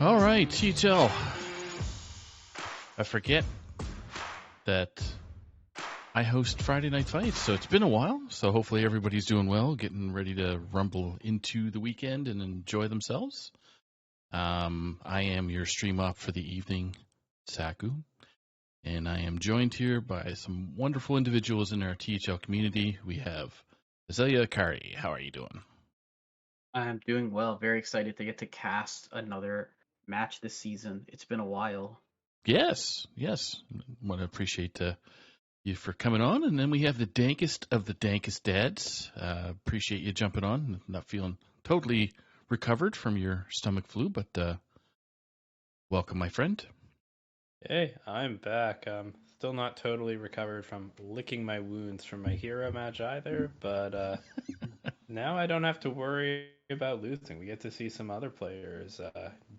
All right, THL. I forget that I host Friday Night Fights, so it's been a while. So hopefully everybody's doing well, getting ready to rumble into the weekend and enjoy themselves. I am your stream op for the evening, Saku, and I am joined here by some wonderful individuals in our THL community. We have Azalea Kari. How are you doing? I'm doing well. Very excited to get to cast another match this season. It's been a while. Yes. Want to appreciate you for coming on. And then we have the dankest of the dankest dads. Appreciate you jumping on. Not feeling totally recovered from your stomach flu, but welcome, my friend. Hey, I'm back. Still not totally recovered from licking my wounds from my hero match either, but now I don't have to worry about losing. We get to see some other players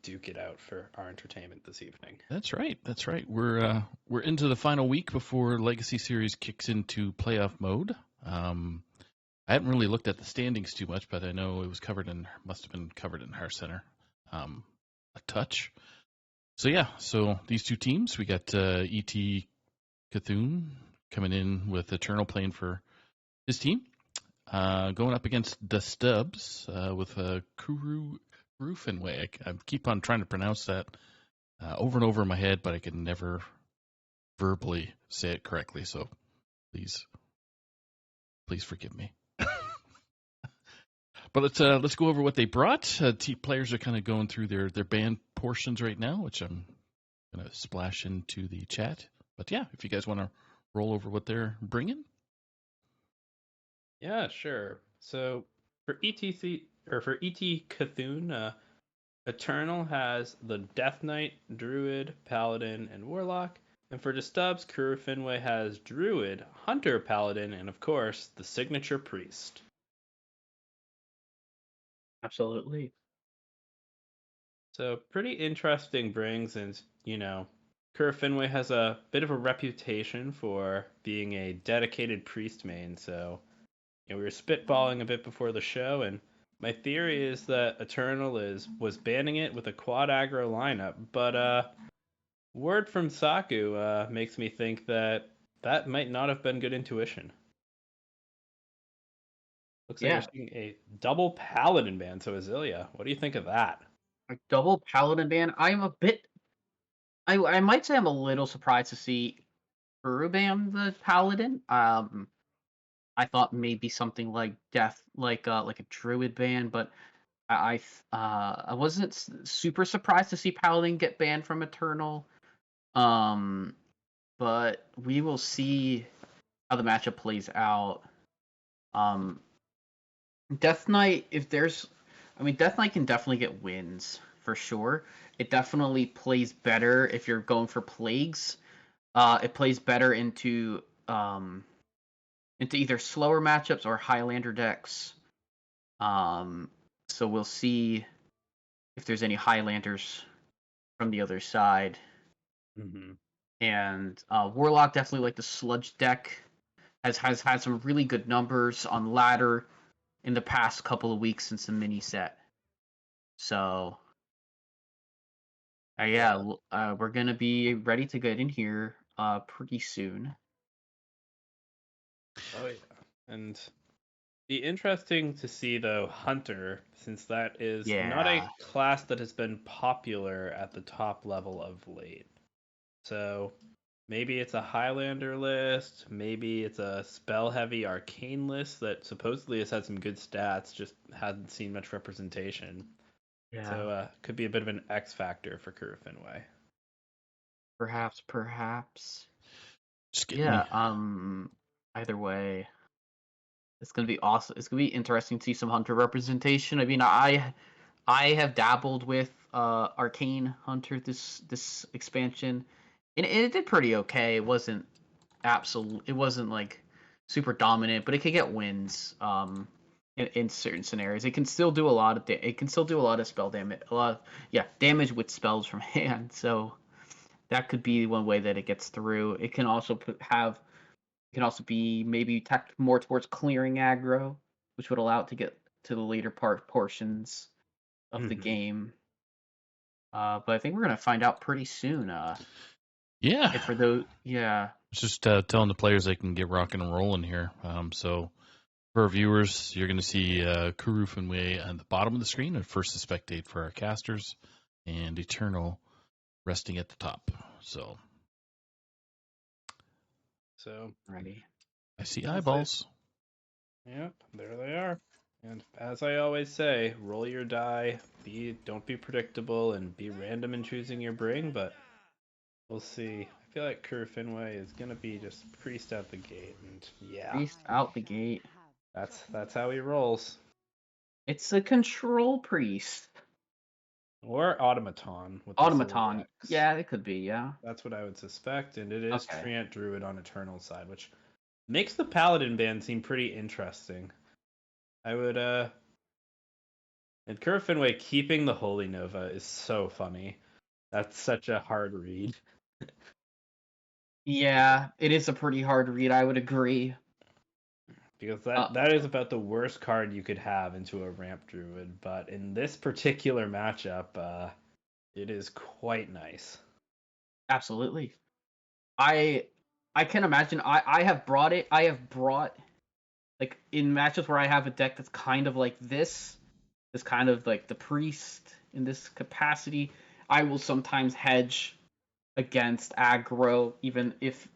duke it out for our entertainment this evening. That's right. We're into the final week before Legacy Series kicks into playoff mode. I haven't really looked at the standings too much, but I know it was must have been covered in Heart Center a touch. So these two teams, we got E.T. Cthulhu coming in with Eternal playing for his team, going up against the Stubbs with Kuru Finway. I keep on trying to pronounce that over and over in my head, but I can never verbally say it correctly. So please forgive me. But let's go over what they brought. Players are kind of going through their band portions right now, which I'm going to splash into the chat. But yeah, if you guys want to roll over what they're bringing. Yeah, sure. So for ET Cthulhu, Eternal has the Death Knight, Druid, Paladin, and Warlock. And for the Stubbs, Kuru Finway has Druid, Hunter, Paladin, and of course, the signature Priest. Absolutely. So pretty interesting brings, and Kuru Finway has a bit of a reputation for being a dedicated priest main. So we were spitballing a bit before the show, and my theory is that Eternal was banning it with a quad aggro lineup, but word from Saku makes me think that might not have been good intuition. Looks like we're Yeah, seeing a double Paladin ban. So Azilia, what do you think of that? a double Paladin ban. I might say I'm a little surprised to see Uru ban the Paladin. I thought maybe something like Death, like a Druid ban, but I wasn't super surprised to see Paladin get banned from Eternal. But we will see how the matchup plays out. Um, Death Knight, Death Knight can definitely get wins for sure. It definitely plays better if you're going for plagues. It plays better into either slower matchups or Highlander decks. So we'll see if there's any Highlanders from the other side. Mm-hmm. And Warlock definitely like the sludge deck has had some really good numbers on ladder in the past couple of weeks since the mini set. So we're gonna be ready to get in here pretty soon. Oh yeah, and be interesting to see though Hunter, since that is not a Yeah, class that has been popular at the top level of late. So maybe it's a Highlander list, maybe it's a spell heavy arcane list that supposedly has had some good stats, just hasn't seen much representation. yeah, So could be a bit of an X factor for Kuru Finway. perhaps. Just getting Yeah. me. Either way, it's gonna be awesome. It's gonna be interesting to see some Hunter representation. I mean, I have dabbled with Arcane Hunter this expansion, and it did pretty okay. It wasn't It wasn't like super dominant, but it could get wins. In certain scenarios, it can still do a lot of it can still do a lot of spell damage. Damage with spells from hand. So that could be one way that it gets through. It can also be maybe tacked more towards clearing aggro, which would allow it to get to the later portions of the Mm-hmm. game. But I think we're gonna find out pretty soon. Yeah. For those, yeah. It's just telling the players they can get rocking and rolling here. So for our viewers, you're going to see Kuru Finway at the bottom of the screen, and First Suspect Date for our casters, and Eternal resting at the top. So Ready. I see eyeballs. Yep, there they are. And as I always say, roll your die. Don't be predictable and be random in choosing your bring, but we'll see. I feel like Kerr Finway is gonna be just priest out the gate, and yeah, Priest out the gate. that's how he rolls. It's a control priest. Or automaton with Automaton. The X. Yeah, it could be. Yeah. That's what I would suspect, and it is Okay. Treant Druid on Eternal side, which makes the Paladin band seem pretty interesting. I would and Kerr Finway keeping the Holy Nova is so funny. That's such a hard read. Yeah, it is a pretty hard read. I would agree. Because that is about the worst card you could have into a ramp druid, but in this particular matchup, it is quite nice. Absolutely. I can imagine. I have brought it. I have brought, like, in matches where I have a deck that's kind of like this kind of like the priest in this capacity. I will sometimes hedge against aggro, even if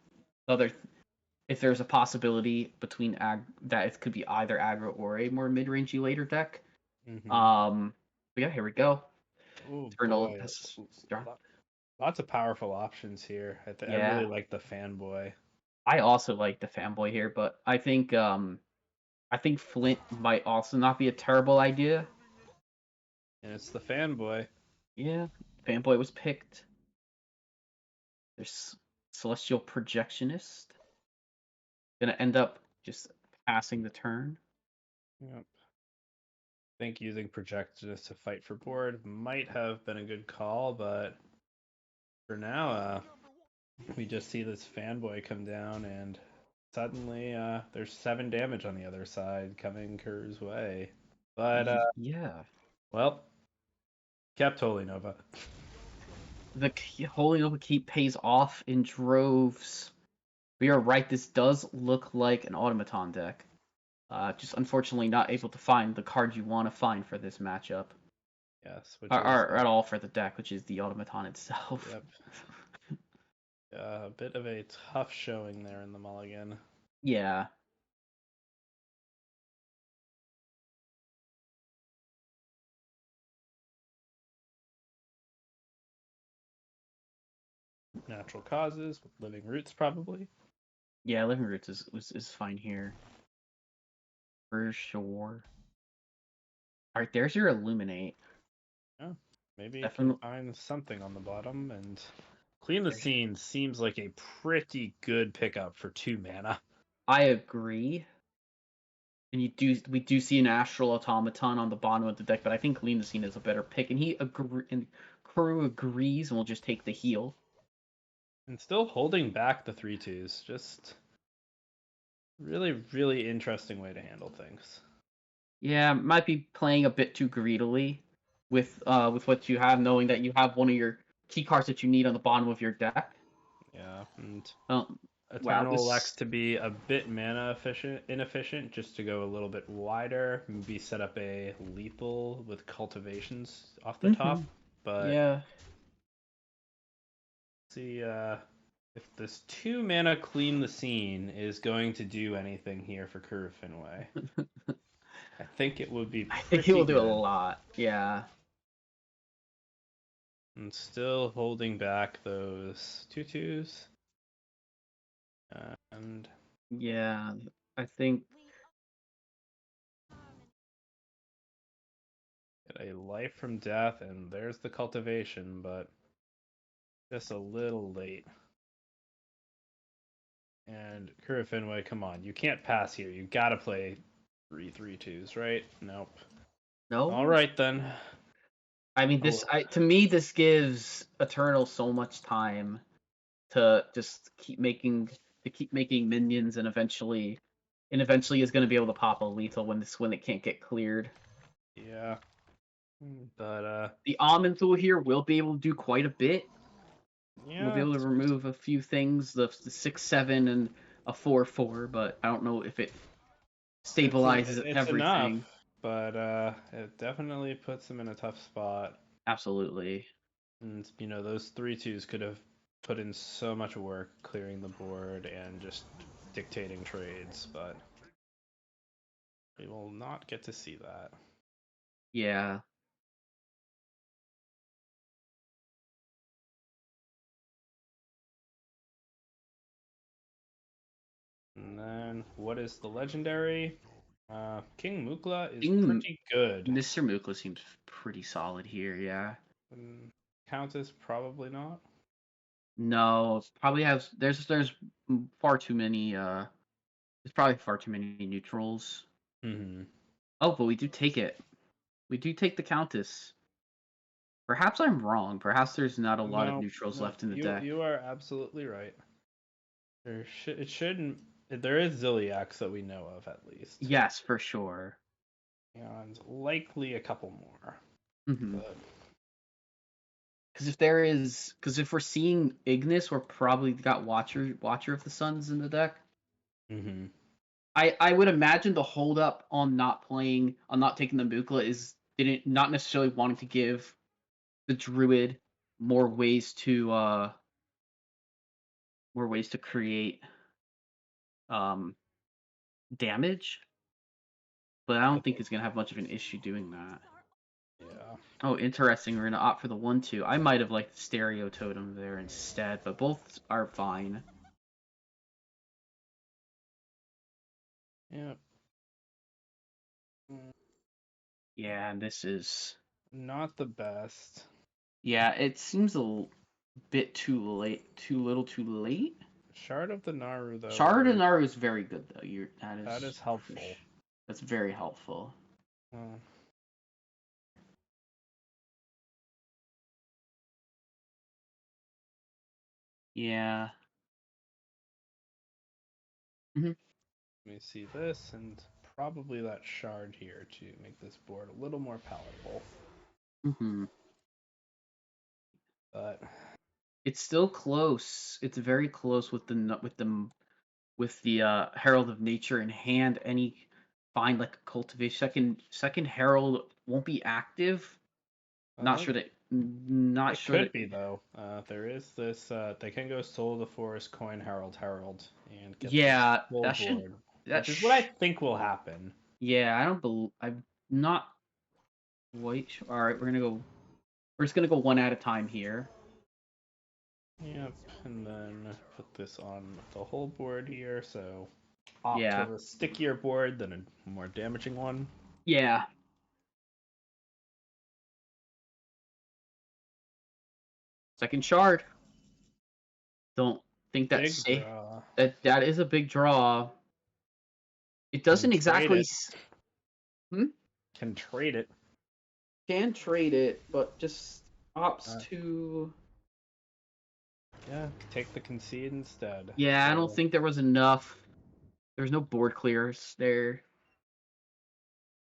there's a possibility between that it could be either aggro or a more mid-rangey later deck. Mm-hmm. But yeah, here we go. Oh Eternal boy, has lots of powerful options here. I yeah. really like the fanboy. I also like the fanboy here, but I think Flint might also not be a terrible idea. And it's the fanboy. Yeah, fanboy was picked. There's Celestial Projectionist. Gonna end up just passing the turn. Yep. I think using Projectionist to fight for board might have been a good call, but for now, we just see this fanboy come down, and suddenly there's 7 damage on the other side coming Kerr's way. But yeah, well, kept Holy Nova. the Holy Nova Keep pays off in droves. We are right. This does look like an automaton deck. Just unfortunately not able to find the card you want to find for this matchup. Yes, which Or at all for the deck, which is the automaton itself. Yep. A bit of a tough showing there in the mulligan. Yeah. Natural causes with living roots, probably. Yeah, Living Roots is fine here. For sure. Alright, there's your Illuminate. Yeah, maybe you can Definitely. find something on the bottom, and Clean the Scene seems like a pretty good pickup for 2 mana. I agree. And we do see an Astral Automaton on the bottom of the deck, but I think Clean the Scene is a better pick, and Kuru agrees, and we'll just take the heal. And still holding back the 3/2s. Just really, really interesting way to handle things. Yeah, might be playing a bit too greedily with what you have, knowing that you have one of your key cards that you need on the bottom of your deck. Yeah, and Wow, Eternal elects to be a bit mana inefficient, just to go a little bit wider, maybe set up a lethal with cultivations off the top. But yeah, see if this 2 mana Clean the Scene is going to do anything here for Curve Finway. I think it would be I pretty think he will do a good. lot. Yeah. And still holding back those 2/2s. And Yeah, I think get a life from death, and there's the cultivation, but just a little late. And Kura Finway, come on, you can't pass here. You gotta play 3/3/2s, right? Nope. no. All right then. I mean, to me, this gives Eternal so much time to just keep making minions, and eventually is going to be able to pop a lethal when it can't get cleared. Yeah. But The almond tool here will be able to do quite a bit. We'll be yeah, able to remove a few things, the 6/7 and a 4/4, but I don't know if it stabilizes it's enough, everything. but it definitely puts him in a tough spot. Absolutely. And those 3/2s could have put in so much work clearing the board and just dictating trades, but we will not get to see that. Yeah. And then what is the legendary? King Mukla is King pretty good. Mr. Mukla seems pretty solid here, yeah. Countess probably not. No, it probably has there's far too many there's probably far too many neutrals. Mm-hmm. Oh, but we do take it. We do take the Countess. Perhaps I'm wrong. Perhaps there's not a lot of No, neutrals no, left in the deck. you are absolutely right. It shouldn't. There is Ziliax that we know of at least. Yes, for sure. And likely a couple more. Mm-hmm. But Because if we're seeing Ignis, we're probably got Watcher of the Suns in the deck. mm-hmm. I would imagine the holdup on not taking the Mukla is not necessarily wanting to give the Druid more ways to create damage, but I don't think it's gonna have much of an issue doing that. Yeah. Oh, interesting. We're gonna opt for the 1/2. I might have liked the Stereo Totem there instead, but both are fine. Yeah. Yeah, and this is Not the best. yeah. It seems a bit too late, too little, too late. Shard of the Naru though. Shard and Naru is very good though. That is helpful. That's very helpful. Uh, Yeah. hmm Let me see this and probably that shard here to make this board a little more palatable. hmm But It's still close. It's very close with the Herald of Nature in hand. Any find like a cultivation second Herald won't be active. Not sure that. Not it sure could that. be though. There is this. They can go Soul of the Forest, coin Herald, and get Yeah, the full that should. board, which is what I think will happen. Yeah, I don't believe. I'm not quite sure. All right, we're gonna go. We're just gonna go one at a time here. Yep, and then put this on the whole board here, so opt Yeah. for the stickier board than a more damaging one. Yeah. Second shard. Don't think that's Big safe. draw. That is a big draw. It doesn't Can trade exactly. it. Can trade it. Can trade it, but just opts to. Yeah, take the concede instead. Yeah, I don't So think there was enough. There's no board clears there.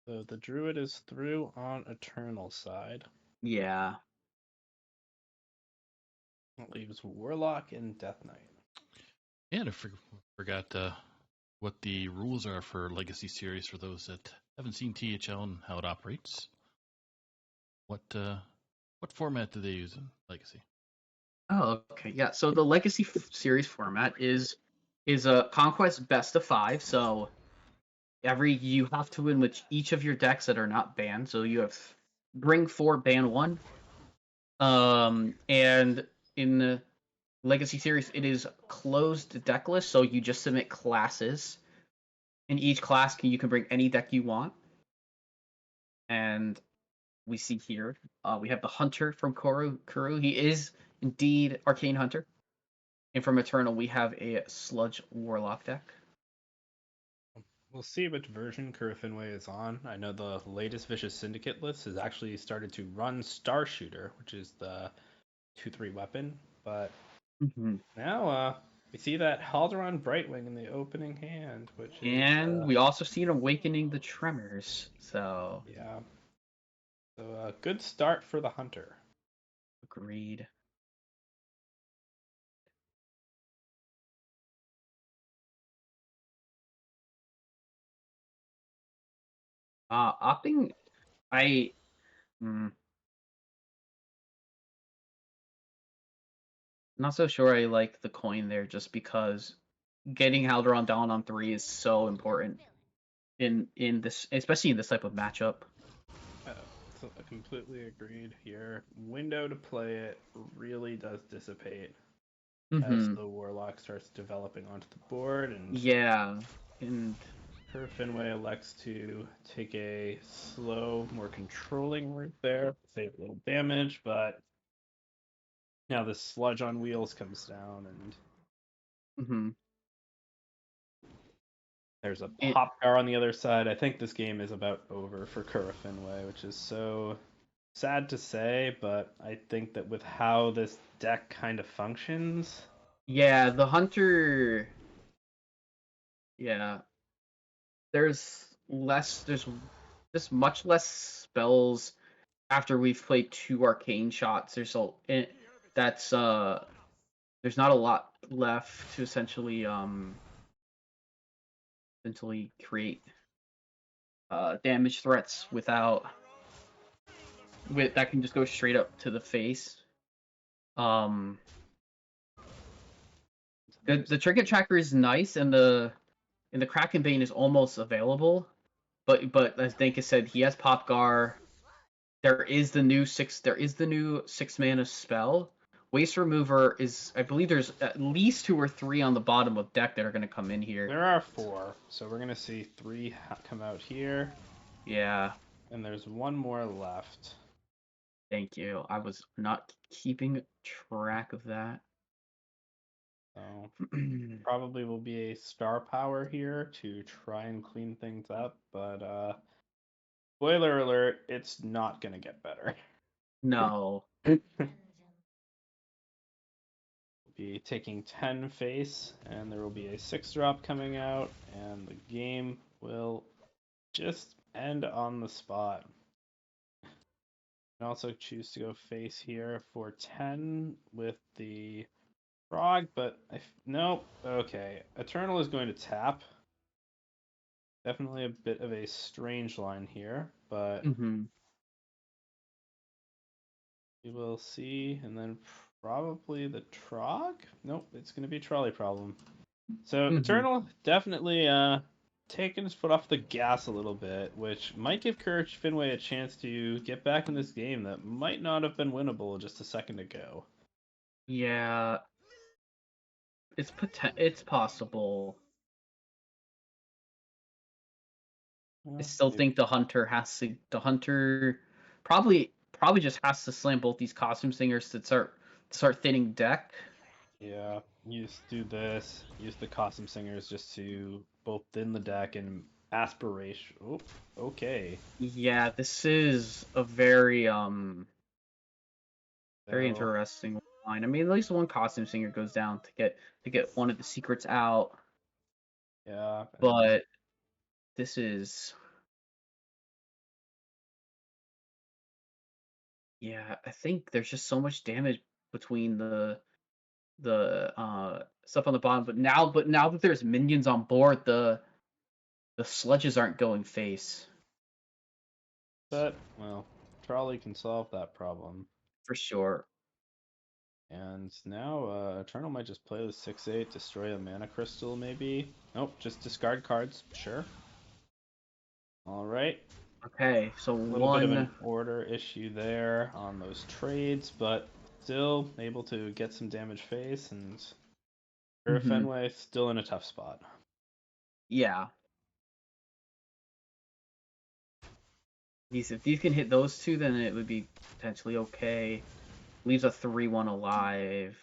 the druid is through on Eternal side. Yeah. That leaves Warlock and Death Knight. And I forgot what the rules are for Legacy Series for those that haven't seen THL and how it operates. What format do they use in Legacy? Oh, okay. Yeah. So the Legacy Series format is a Conquest best of 5. So you have to win with each of your decks that are not banned. So you have bring 4, ban 1. And in the Legacy Series, it is closed deck list. So you just submit classes. In each class, you can bring any deck you want. And we see here, we have the Hunter from Kuru. He is indeed Arcane Hunter. And from Eternal, we have a Sludge Warlock deck. We'll see which version Kura Finway is on. I know the latest Vicious Syndicate list has actually started to run Star Shooter, which is the 2/3 weapon. But now we see that Halderon Brightwing in the opening hand, which is... And we also see an Awakening the Tremors. So yeah. So a good start for the Hunter. Agreed. Opting, I, not so sure I like the coin there just because getting Halderon down on 3 is so important in this, especially in this type of matchup. So I completely agreed here. Window to play it really does dissipate as the Warlock starts developing onto the board, and Yeah, and Curve Fenway elects to take a slow, more controlling route there, save a little damage, but now the sludge on wheels comes down, and there's a it, pop car on the other side. I think this game is about over for Curve Fenway, which is so sad to say, but I think that with how this deck kind of functions, yeah, the Hunter, yeah, there's just much less spells after we've played 2 arcane shots. That's there's not a lot left to essentially create damage threats that can just go straight up to the face. The trinket tracker is nice, and the Kraken Bane is almost available, but as Danka said, he has Popgar. There is the new 6 mana spell. Waste Remover is, I believe there's at least 2 or 3 on the bottom of deck that are going to come in here. there are 4, so we're gonna see 3 come out here. Yeah. And there's 1 more left. Thank you. I was not keeping track of that. So probably will be a star power here to try and clean things up, but spoiler alert, it's not gonna get better. No. Be taking 10 face, and there will be a 6-drop coming out, and the game will just end on the spot. You can also choose to go face here for 10 with the frog, but nope. Okay, Eternal is going to tap. Definitely a bit of a strange line here, but we will see. And then probably the Trog? Nope, it's going to be a trolley problem. So Eternal definitely taking his foot off the gas a little bit, which might give Courage Finway a chance to get back in this game that might not have been winnable just a second ago. Yeah. It's possible. I still think the Hunter probably just has to slam both these costume singers to start thinning deck. Yeah, do this. Use the costume singers just to both thin the deck and aspiration. Oh, okay. Yeah, this is a very very So, interesting line. I mean, at least one costume singer goes down to get one of the secrets out. yeah. But this is, yeah, I think there's just so much damage between the stuff on the bottom. But now that there's minions on board, the sludges aren't going face But, well, Trolley can solve that problem. for sure. And now Eternal might just play the 6/8, destroy a mana crystal maybe. Nope, just discard cards, sure. Alright. Okay, so A little bit of an order issue there on those trades, but still able to get some damage face, and Fenway still in a tough spot. Yeah. If these can hit those 2, then it would be potentially okay. Leaves a 3/1 alive.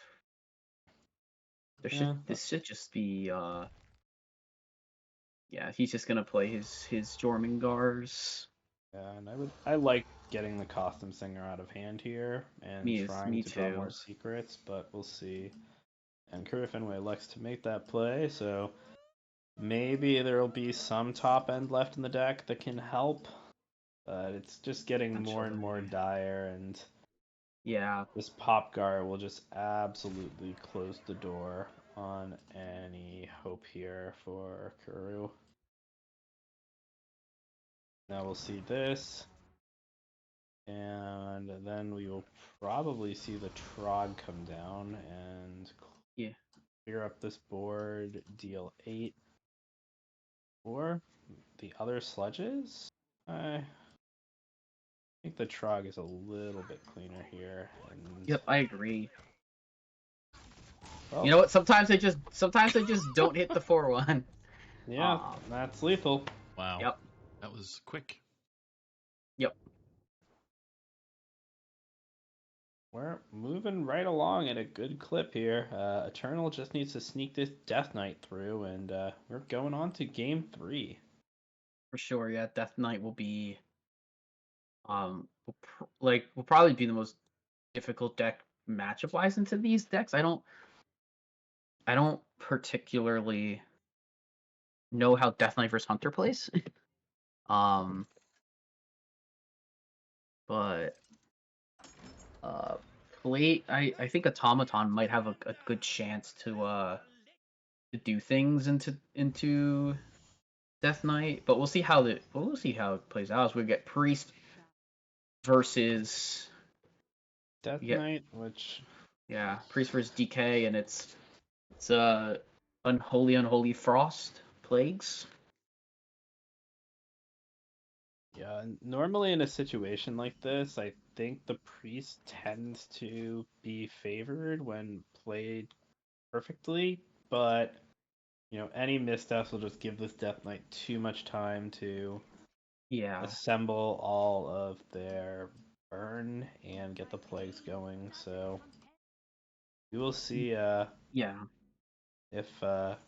This should just be yeah, he's just gonna play his Jormungars. Yeah, and I like getting the costume singer out of hand here and trying to draw more secrets, but we'll see. And Curry Fenway elects to make that play, so maybe there'll be some top end left in the deck that can help. but it's just getting more and more dire, and Yeah. this Pop Guard will just absolutely close the door on any hope here for Kuru. Now we'll see this, and then we will probably see the Trog come down and clear up this board, deal 8. Or the other sludges? I think the Trog is a little bit cleaner here. And Yep, I agree. well, You know what? Sometimes they just don't hit the 4-1. yeah, that's lethal. Wow. Yep. That was quick. Yep. We're moving right along at a good clip here. Eternal just needs to sneak this Death Knight through, and we're going on to game 3. For sure, yeah. Death Knight will be will probably be the most difficult deck matchup wise into these decks. I don't particularly know how Death Knight versus Hunter plays. But I think Automaton might have a good chance to do things into Death Knight, but we'll see how it plays out as we get Priest versus Death Knight, which Priest versus DK, and it's unholy frost plagues. yeah, normally in a situation like this, I think the Priest tends to be favored when played perfectly, but any missteps will just give this Death Knight too much time to assemble all of their burn and get the plagues going. So we will see if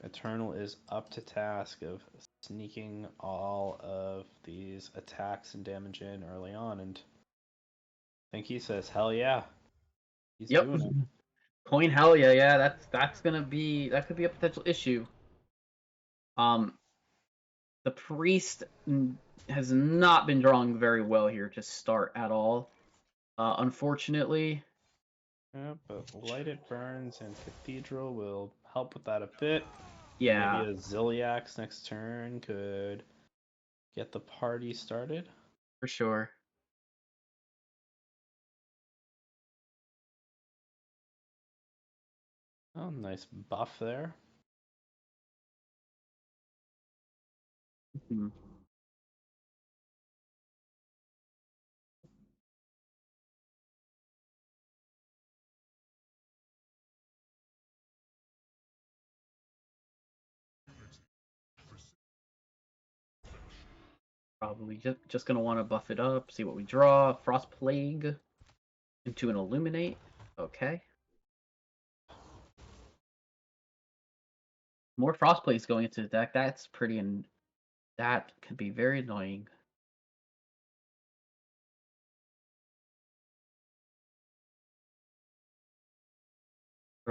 Eternal is up to task of sneaking all of these attacks and damage in early on, and I think he says, hell yeah. He's doing it. Coin hell yeah, that could be a potential issue. The Priest has not been drawing very well here to start at all. Unfortunately. Yeah, but Lighted Burns and Cathedral will help with that a bit. Yeah. Maybe a Ziliax next turn could get the party started. For sure. Oh, nice buff there. Mm-hmm. Probably just gonna want to buff it up, see what we draw. Frost Plague into an Illuminate. Okay. More Frost Plagues going into the deck. That's pretty, and that can be very annoying.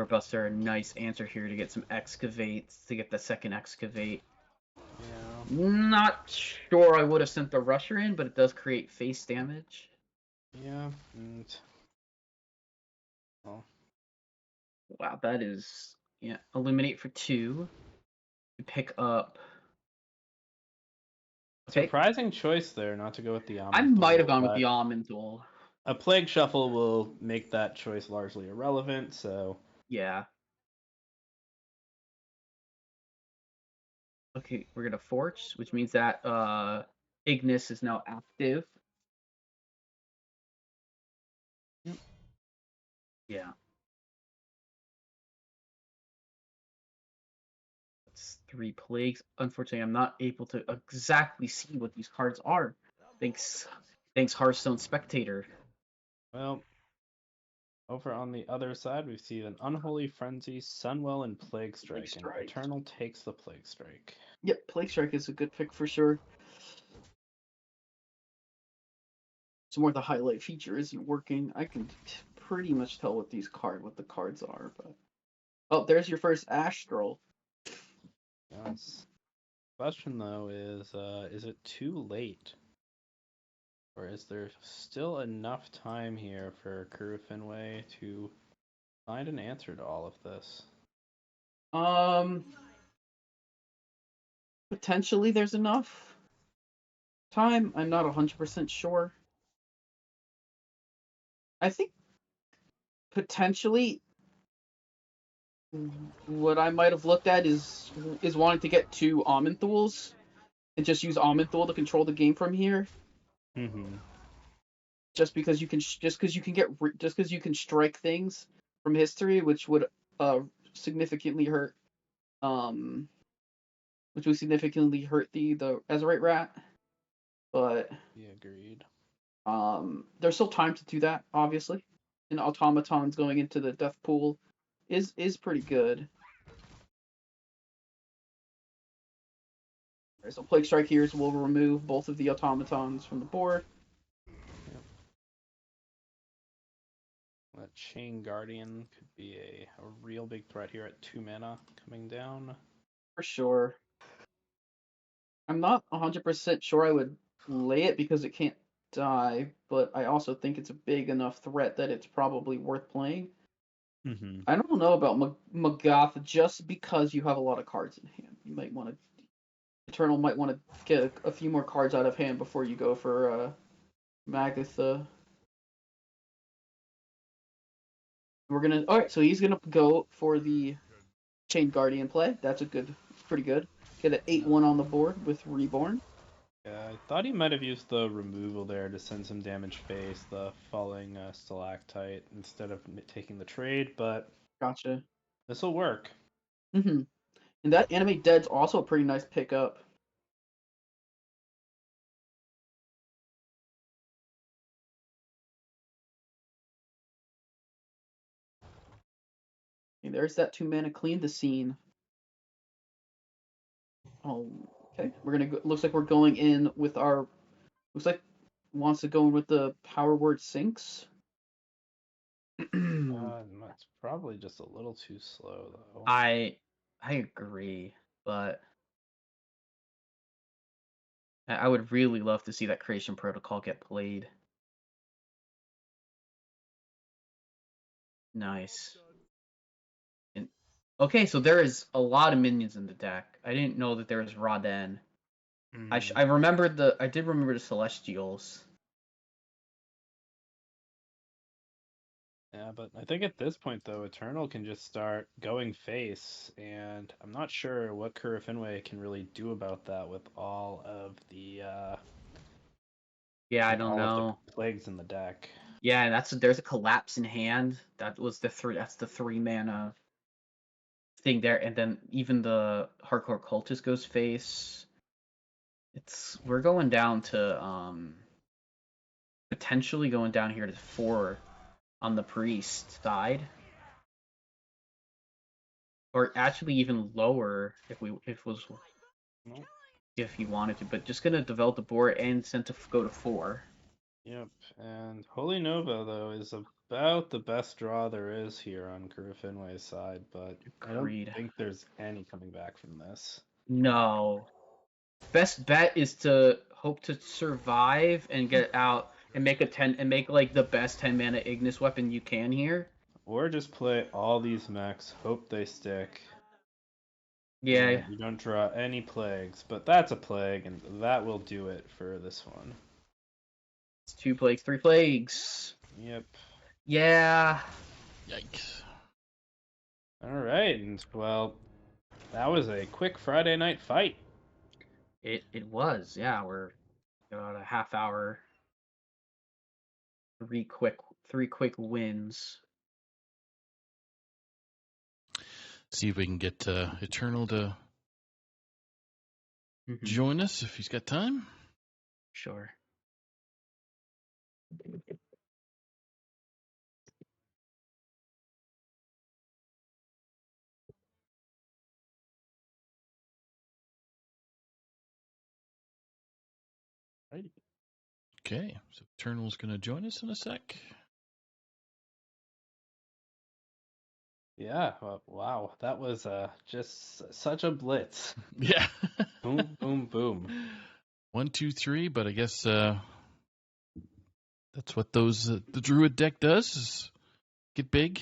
Buster, a nice answer here to get some Excavates, to get the second Excavate. Yeah. Not sure I would have sent the Rusher in, but it does create face damage. Yeah, and well, wow, that is Illuminate for 2. You pick up. Okay. Surprising choice there, not to go with the Almond. I might have gone with the Almond Duel. A Plague Shuffle will make that choice largely irrelevant, so yeah. Okay, we're gonna Forge, which means that Ignis is now active. Yep. Yeah. That's 3 plagues. Unfortunately, I'm not able to exactly see what these cards are. Thanks, Hearthstone Spectator. Well, over on the other side, we see an Unholy Frenzy, Sunwell, and Plague Strike, and Eternal takes the Plague Strike. Yep, Plague Strike is a good pick for sure. Some more the highlight feature isn't working. I can pretty much tell what the cards are, but oh, there's your first Astral. Yes. Question though is it too late? Or is there still enough time here for Crew Fenway to find an answer to all of this? Potentially there's enough time. I'm not 100% sure. I think potentially what I might have looked at is wanting to get two Amenthals and just use Amenthal to control the game from here. Mm-hmm. Just because you can strike things from history, which would significantly hurt the Ezreite rat. But Yeah, agreed. there's still time to do that, obviously. And automatons going into the death pool is pretty good. Right, so Plague Strike here will remove both of the automatons from the board. Yep. That Chain Guardian could be a real big threat here at 2 mana coming down. For sure. I'm not 100% sure I would lay it because it can't die, but I also think it's a big enough threat that it's probably worth playing. Mm-hmm. I don't know about Magath just because you have a lot of cards in hand. You might want to Eternal might want to get a few more cards out of hand before you go for Magatha. Alright, so he's gonna go for the Chain Guardian play. That's pretty good. Get an 8/1 on the board with Reborn. Yeah, I thought he might have used the removal there to send some damage face, the falling stalactite, instead of taking the trade, but Gotcha. this will work. And that Animate Dead's also a pretty nice pickup. Okay, there's that 2 mana clean the scene. Oh, okay. Looks like we're going in with our. Looks like wants to go in with the power word sinks. It's probably just a little too slow, though. I agree, but I would really love to see that creation protocol get played. Nice. And, okay, so there is a lot of minions in the deck. I didn't know that there was Raden. I did remember the Celestials. Yeah, but I think at this point, though, Eternal can just start going face, and I'm not sure what Kura Fenway can really do about that with all of the Yeah, I don't all of the know. plagues in the deck. Yeah, and there's a collapse in hand. That's the 3 mana thing there, and then even the hardcore cultist goes face. We're going down to potentially going down here to 4 on the priest side. Or actually even lower if you wanted to, but just gonna develop the board and send to go to 4. Yep, and Holy Nova, though, is about the best draw there is here on Kura Fenway's side, but I don't Agreed. think there's any coming back from this. No. Best bet is to hope to survive and get out and make like the best 10 mana Ignis weapon you can here. Or just play all these mechs, hope they stick. Yeah, And you don't draw any plagues, but that's a plague, and that will do it for this one. it's 2 plagues, 3 plagues. Yep. Yeah. Yikes. Alright, and well, that was a quick Friday night fight. It was. Yeah, we're about a half hour. 3 quick wins. See if we can get Eternal to join us if he's got time. Sure. Righty. Okay, so Eternal's going to join us in a sec. Yeah, well, wow, that was just such a blitz. Yeah. Boom, boom, boom. 1, 2, 3, but I guess That's what the Druid deck does, is get big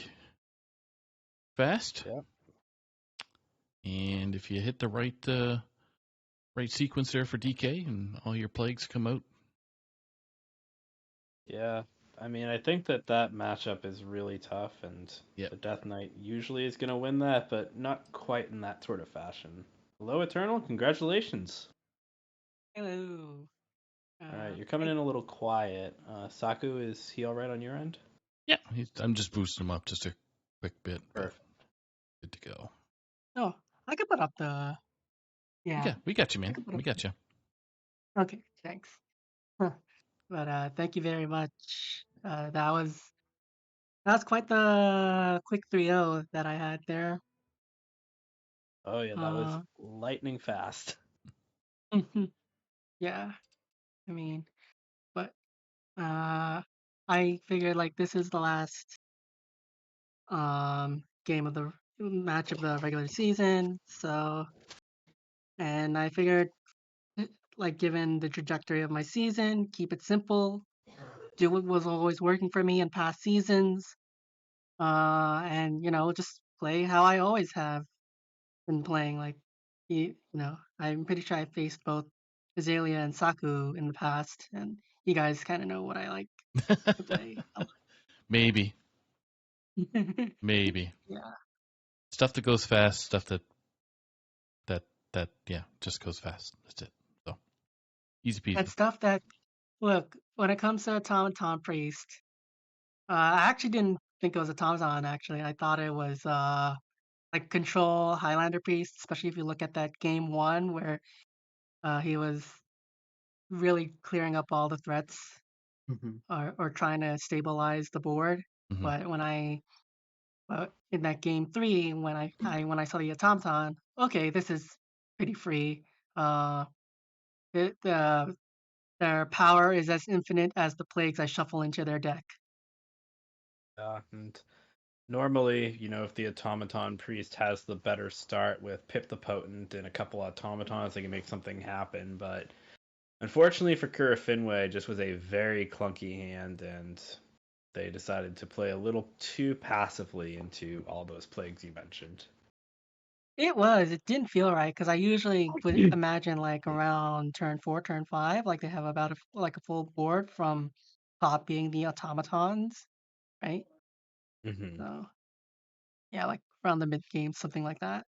fast. Yeah. And if you hit the right sequence there for DK and all your plagues come out. Yeah. I mean, I think that matchup is really tough, and Yep. the Death Knight usually is going to win that, but not quite in that sort of fashion. Hello, Eternal. Congratulations. Hello. All right, you're coming in a little quiet. Saku, is he all right on your end? Yeah, I'm just boosting him up just a quick bit, but Perfect. good to go. Oh, I could put up the. Yeah. We got you, I man. could put We up. got you. Okay, thanks. But thank you very much. That was quite the quick 3-0 that I had there. Oh yeah, that was Uh, lightning fast. yeah. I mean, but I figured like this is the last game of the match of the regular season, so and I figured like given the trajectory of my season, keep it simple, do what was always working for me in past seasons, and just play how I always have been playing. Like, I'm pretty sure I faced both Azalea and Saku in the past, and you guys kind of know what I like to play. Maybe. Maybe. Yeah, Stuff that goes fast, stuff that just goes fast. That's it. So easy and peasy. stuff that look when it comes to Automaton Priest, I actually didn't think it was Automaton. Actually, I thought it was like Control Highlander Priest, especially if you look at that game one where he was really clearing up all the threats Mhm. or trying to stabilize the board. Mhm. But in that game three, when I saw the automaton, okay, this is pretty free. Uh, their power is as infinite as the plagues I shuffle into their deck. And normally, if the automaton priest has the better start with Pip the Potent and a couple automatons, they can make something happen. But unfortunately for Kura Finway, it just was a very clunky hand, and they decided to play a little too passively into all those plagues you mentioned. It was. It didn't feel right because I usually would imagine like around turn 4, turn 5, like they have about like a full board from copying the automatons, right? Mm-hmm. So yeah, like around the mid game, something like that.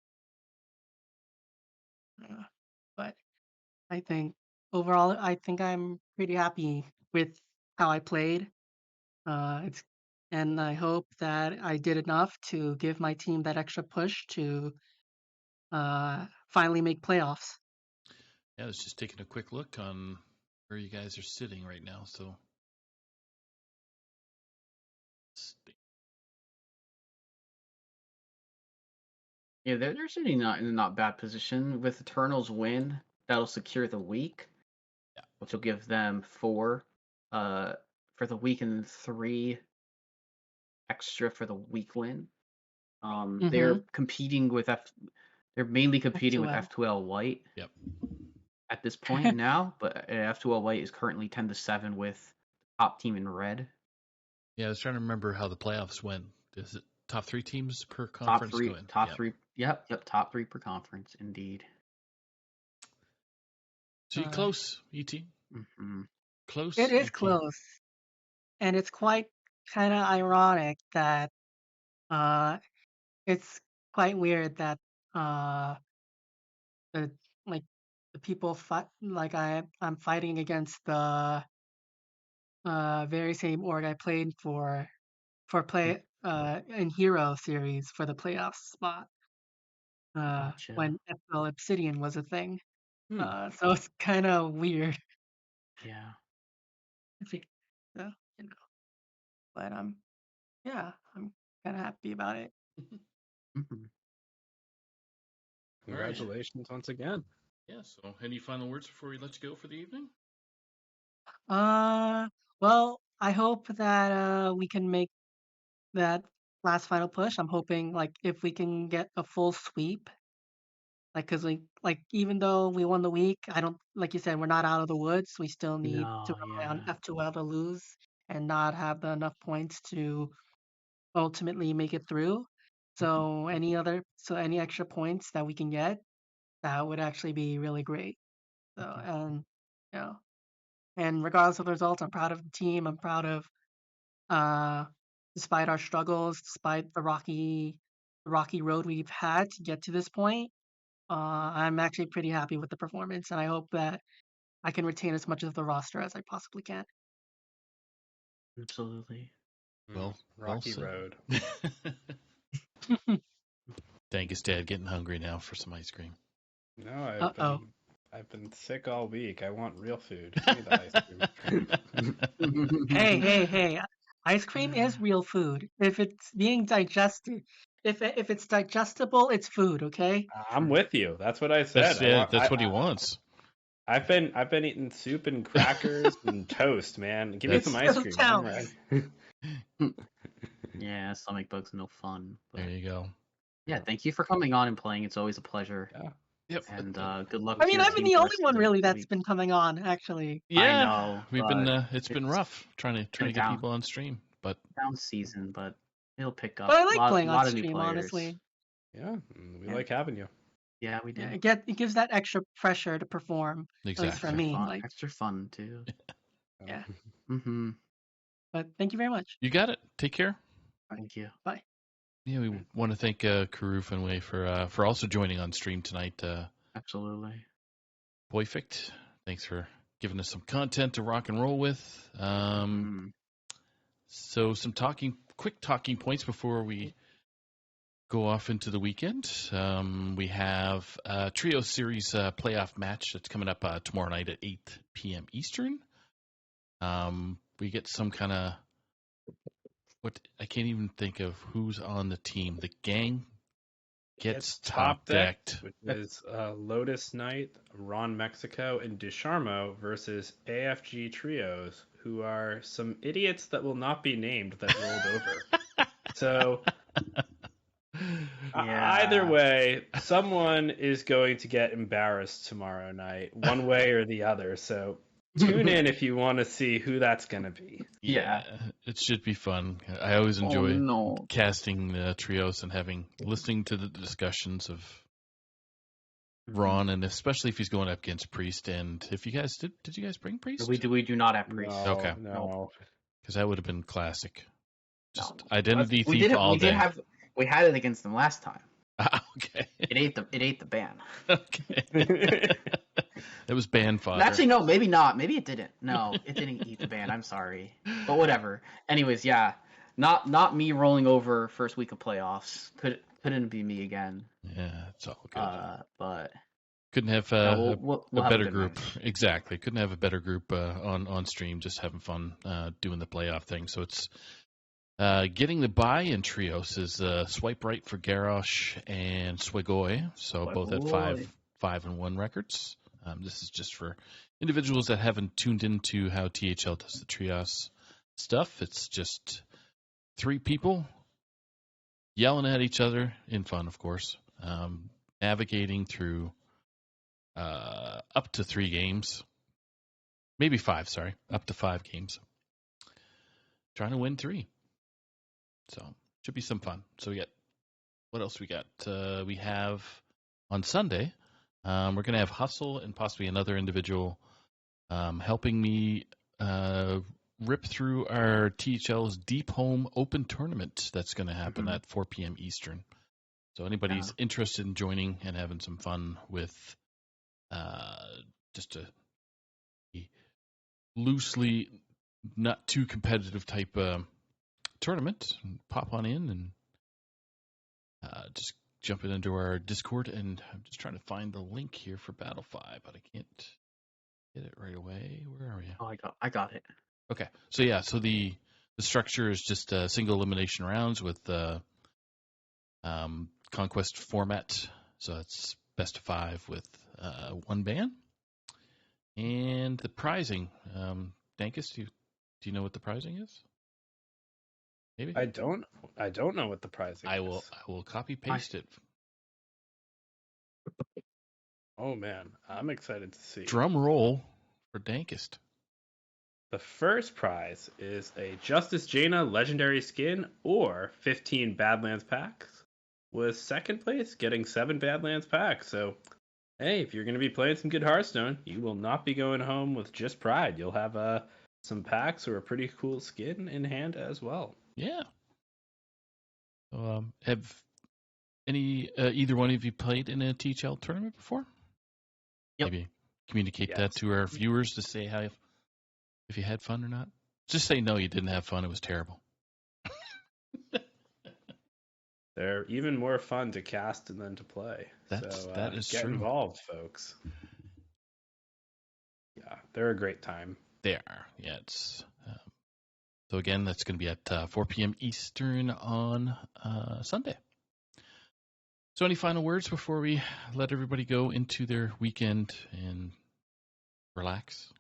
But I think overall, I think I'm pretty happy with how I played. It's and I hope that I did enough to give my team that extra push to finally make playoffs. Yeah, I was just taking a quick look on where you guys are sitting right now. So Yeah, they're sitting not in a not bad position with Eternals win. That'll secure the week, Yeah. which will give them 4 for the week and 3 extra for the week win. They're competing with They're mainly competing with F2L. F2L White. Yep. At this point now, but F2L White is currently 10-7 with the top team in red. Yeah, I was trying to remember how the playoffs went. Is it top 3 teams per Top conference three, go in? top Yep. 3. Yep, top 3 per conference, indeed. So you close, ET. Mm-hmm. Close. It is ET. close, and it's quite kind of ironic that uh, it's quite weird that uh, the like the people fight like I'm fighting against the very same org I played for play in Hero series for the playoff spot Gotcha. when FL Obsidian was a thing. Hmm. So it's kind of weird. Yeah. I think so, you know. But yeah, I'm kind of happy about it. Mm-hmm. All right. Congratulations once again. Yeah. So, any final words before we let you go for the evening? Uh, well, I hope that we can make that last final push. I'm hoping like if we can get a full sweep, like because we like even though we won the week, I don't like you said we're not out of the woods. We still need to No, rely on yeah. F2L to lose and not have enough points to ultimately make it through. So any extra points that we can get, that would actually be really great. So you know, and regardless of the results, I'm proud of the team. I'm proud of despite our struggles, despite the rocky road we've had to get to this point. I'm actually pretty happy with the performance, and I hope that I can retain as much of the roster as I possibly can. Absolutely. Well Rocky said. Road. Dangus Dad getting hungry now for some ice cream. No, Uh-oh. I've been sick all week. I want real food. Give me the ice cream. Hey! Ice cream is real food if it's being digested. If it's digestible, it's food. Okay. I'm with you. That's what I said. That's what he wants. I've been eating soup and crackers and toast, man. Give me It some ice still cream. I'm counts. ready. Yeah, stomach bugs no fun. But There you go. yeah, thank you for coming on and playing. It's always a pleasure. Yeah. Yep. And good luck I with mean, your I've been team the the only rest of one really the that's week. been coming on. Actually, Yeah, I know, we've but been it's been rough trying to been get down. people on stream, but Down season, but it'll pick up. but I like playing on lot of new stream. players. Honestly, Yeah, we Yeah. like having you. Yeah, we do. it gives that extra pressure to perform. At least for exactly. me, Fun, like extra fun too. yeah. Mm-hmm. But thank you very much. You got it. Take care. Thank you. Bye. Yeah, we want to thank Karu Fenway for also joining on stream tonight. Absolutely. Boyfict, thanks for giving us some content to rock and roll with. So some quick talking points before we go off into the weekend. We have a Trio Series playoff match that's coming up tomorrow night at 8 p.m. Eastern. We get some kind of I can't even think of who's on the team. The gang gets top decked, which is Lotus Knight, Ron Mexico, and Ducharmo versus AFG Trios, who are some idiots that will not be named that rolled over. So either way, someone is going to get embarrassed tomorrow night, one way or the other. So tune in if you want to see who that's going to be. Yeah. It should be fun. I always enjoy casting trios and listening to the discussions of Ron, and especially if he's going up against Priest. And if you guys did you guys bring Priest? We do not have Priest. Okay, no, because that would have been classic. Just No. Identity thief all day. We had it against them last time. Okay. It ate the ban. Okay. It was ban fodder. Actually, no, maybe not. Maybe it didn't. No, it didn't eat the ban. I'm sorry, but whatever. Anyways, yeah, not me rolling over first week of playoffs. Couldn't be me again. Yeah, it's all good. But couldn't have we'll a have better a good group. match. Exactly. Couldn't have a better group on stream, just having fun doing the playoff thing. So it's getting the bye in trios is Swipe Right for Garrosh and Swigoy. So both at 5-1 records. This is just for individuals that haven't tuned into how THL does the trios stuff. It's just 3 people yelling at each other in fun, of course, navigating through up to 3 games, maybe 5. Sorry, up to 5 games, trying to win 3. So should be some fun. So we got what else we got? We have on Sunday. We're going to have Hustle and possibly another individual helping me rip through our THL's Deep Home Open Tournament that's going to happen at 4 p.m. Eastern. So anybody's interested in joining and having some fun with just a loosely, not too competitive type tournament, pop on in and just jumping into our Discord. And I'm just trying to find the link here for Battle 5, but I can't get it right away. Where are you? Oh, I got it. Okay, so yeah, so the structure is just single elimination rounds with conquest format. So it's best of 5 with 1 ban. And the prizing, Dankus, do you know what the prizing is? Maybe I don't know what the prizing is. I will copy paste it. Oh man, I'm excited to see. Drum roll for Dankest. The first prize is a Justice Jaina Legendary Skin or 15 Badlands packs, with second place getting 7 Badlands packs. So, hey, if you're going to be playing some good Hearthstone, you will not be going home with just pride. You'll have some packs or a pretty cool skin in hand as well. Yeah. So, have either one of you played in a THL tournament before? Yep. Maybe communicate that to our viewers to say how if you had fun or not. Just say no, you didn't have fun. It was terrible. They're even more fun to cast than to play. That is get true. involved, folks. Yeah, they're a great time. They are. Yeah, it's. So again, that's going to be at 4 p.m. Eastern on Sunday. So any final words before we let everybody go into their weekend and relax?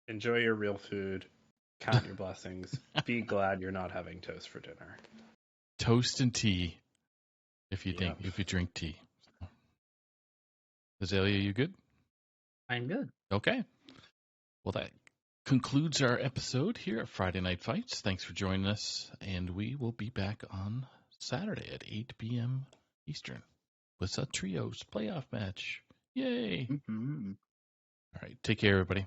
Enjoy your real food. Count your blessings. Be glad you're not having toast for dinner. Toast and tea, if you drink tea. Azalea, you good? I'm good. Okay. Well, that concludes our episode here at Friday Night Fights. Thanks for joining us, and we will be back on Saturday at 8 p.m. Eastern with a trios playoff match. Yay! Mm-hmm. All right. Take care, everybody.